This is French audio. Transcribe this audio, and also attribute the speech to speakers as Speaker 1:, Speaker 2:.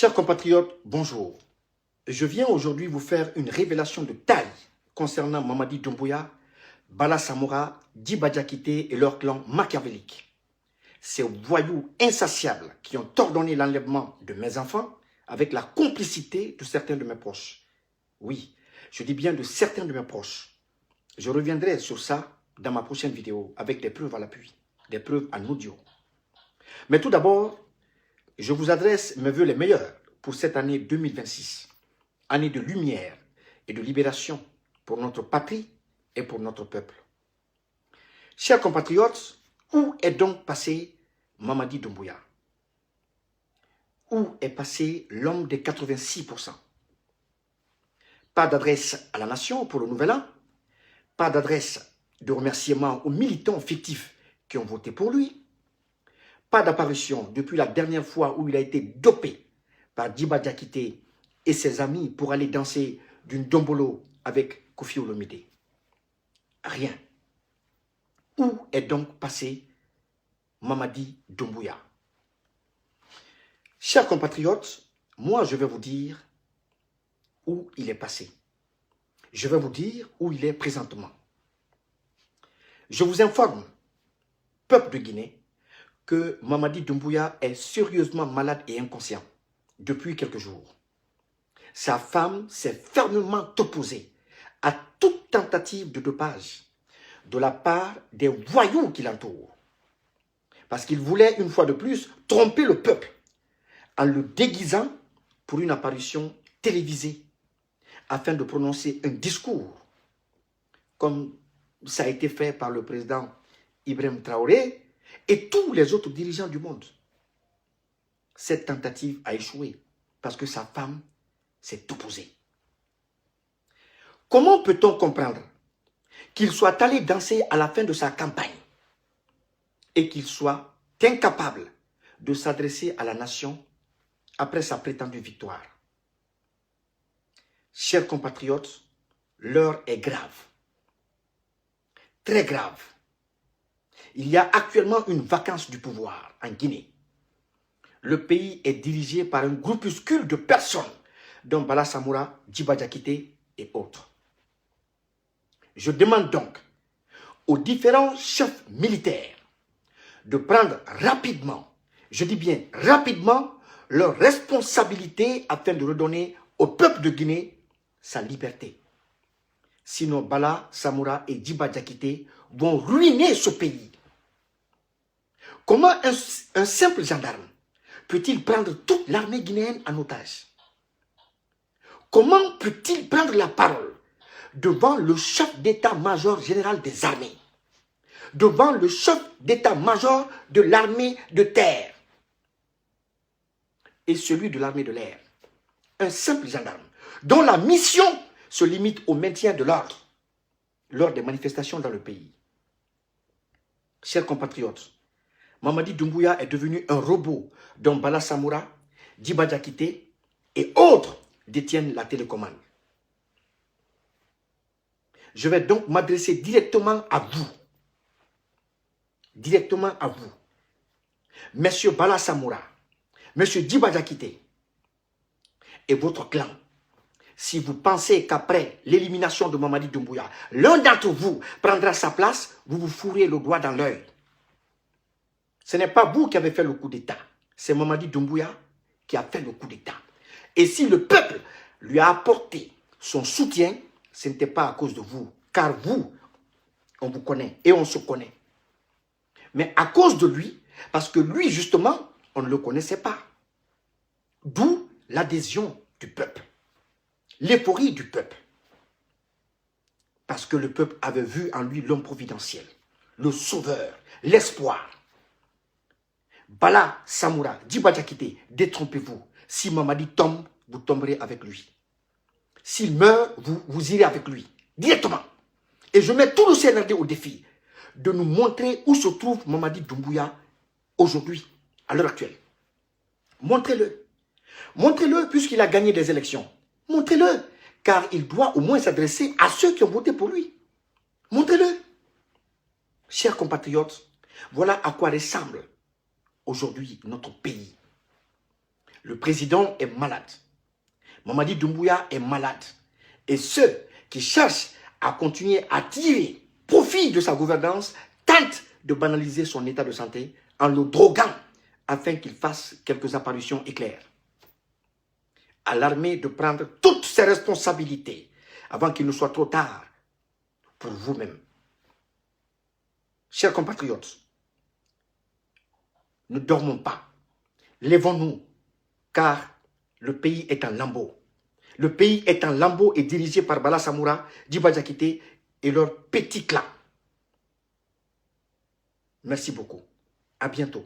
Speaker 1: Chers compatriotes, bonjour. Je viens aujourd'hui vous faire une révélation de taille concernant Mamadi Doumbouya, Bala Samoura, Djiba Diakité et leur clan machiavélique. Ces voyous insatiables qui ont ordonné l'enlèvement de mes enfants avec la complicité de certains de mes proches. Oui, je dis bien de certains de mes proches. Je reviendrai sur ça dans ma prochaine vidéo avec des preuves à l'appui, des preuves en audio. Mais tout d'abord, je vous adresse mes vœux les meilleurs pour cette année 2026, année de lumière et de libération pour notre patrie et pour notre peuple. Chers compatriotes, où est donc passé Mamadi Doumbouya? Où est passé l'homme des 86%? Pas d'adresse à la nation pour le nouvel an, pas d'adresse de remerciement aux militants fictifs qui ont voté pour lui, pas d'apparition depuis la dernière fois où il a été dopé par Djiba Diakité et ses amis pour aller danser d'une dombolo avec Kofi Olomide. Rien. Où est donc passé Mamadi Doumbouya? Chers compatriotes, moi je vais vous dire où il est passé. Je vais vous dire où il est présentement. Je vous informe, peuple de Guinée, que Mamadi Doumbouya est sérieusement malade et inconscient depuis quelques jours. Sa femme s'est fermement opposée à toute tentative de dopage de la part des voyous qui l'entourent. Parce qu'il voulait une fois de plus tromper le peuple en le déguisant pour une apparition télévisée afin de prononcer un discours comme ça a été fait par le président Ibrahim Traoré et tous les autres dirigeants du monde. Cette tentative a échoué parce que sa femme s'est opposée. Comment peut-on comprendre qu'il soit allé danser à la fin de sa campagne et qu'il soit incapable de s'adresser à la nation après sa prétendue victoire? Chers compatriotes, l'heure est grave. Très grave. Il y a actuellement une vacance du pouvoir en Guinée. Le pays est dirigé par un groupuscule de personnes, dont Bala Samoura, Djiba Diakité et autres. Je demande donc aux différents chefs militaires de prendre rapidement, je dis bien rapidement, leurs responsabilités afin de redonner au peuple de Guinée sa liberté. Sinon, Bala Samoura et Djiba Diakité vont ruiner ce pays. Comment un simple gendarme peut-il prendre toute l'armée guinéenne en otage? Comment peut-il prendre la parole devant le chef d'état-major général des armées, devant le chef d'état-major de l'armée de terre et celui de l'armée de l'air? Un simple gendarme dont la mission se limite au maintien de l'ordre lors des manifestations dans le pays. Chers compatriotes, Mamadi Doumbouya est devenu un robot dont Bala Samoura, Djiba Diakité et autres détiennent la télécommande. Je vais donc m'adresser directement à vous. Directement à vous. Monsieur Bala Samoura, Monsieur Djiba Diakité et votre clan. Si vous pensez qu'après l'élimination de Mamadi Doumbouya, l'un d'entre vous prendra sa place, vous vous fourrez le doigt dans l'œil. Ce n'est pas vous qui avez fait le coup d'État. C'est Mamadi Doumbouya qui a fait le coup d'État. Et si le peuple lui a apporté son soutien, ce n'était pas à cause de vous. Car vous, on vous connaît et on se connaît. Mais à cause de lui, parce que lui, justement, on ne le connaissait pas. D'où l'adhésion du peuple. L'euphorie du peuple. Parce que le peuple avait vu en lui l'homme providentiel, le sauveur, l'espoir. Bala Samoura, Djiba Diakité, détrompez-vous. Si Mamadi tombe, vous tomberez avec lui. S'il meurt, vous irez avec lui, directement. Et je mets tout le CNRD au défi de nous montrer où se trouve Mamadi Doumbouya aujourd'hui, à l'heure actuelle. Montrez-le. Montrez-le puisqu'il a gagné des élections. Montrez-le, car il doit au moins s'adresser à ceux qui ont voté pour lui. Montrez-le. Chers compatriotes, voilà à quoi ressemble aujourd'hui notre pays. Le président est malade. Mamadi Doumbouya est malade. Et ceux qui cherchent à continuer à tirer profit de sa gouvernance tentent de banaliser son état de santé en le droguant afin qu'il fasse quelques apparitions éclairs. À l'armée de prendre toutes ses responsabilités avant qu'il ne soit trop tard pour vous-même. Chers compatriotes, ne dormons pas. Lèvons-nous, car le pays est en lambeaux. Le pays est en lambeaux et dirigé par Bala Samoura, Djiba Diakité et leur petit clan. Merci beaucoup. À bientôt.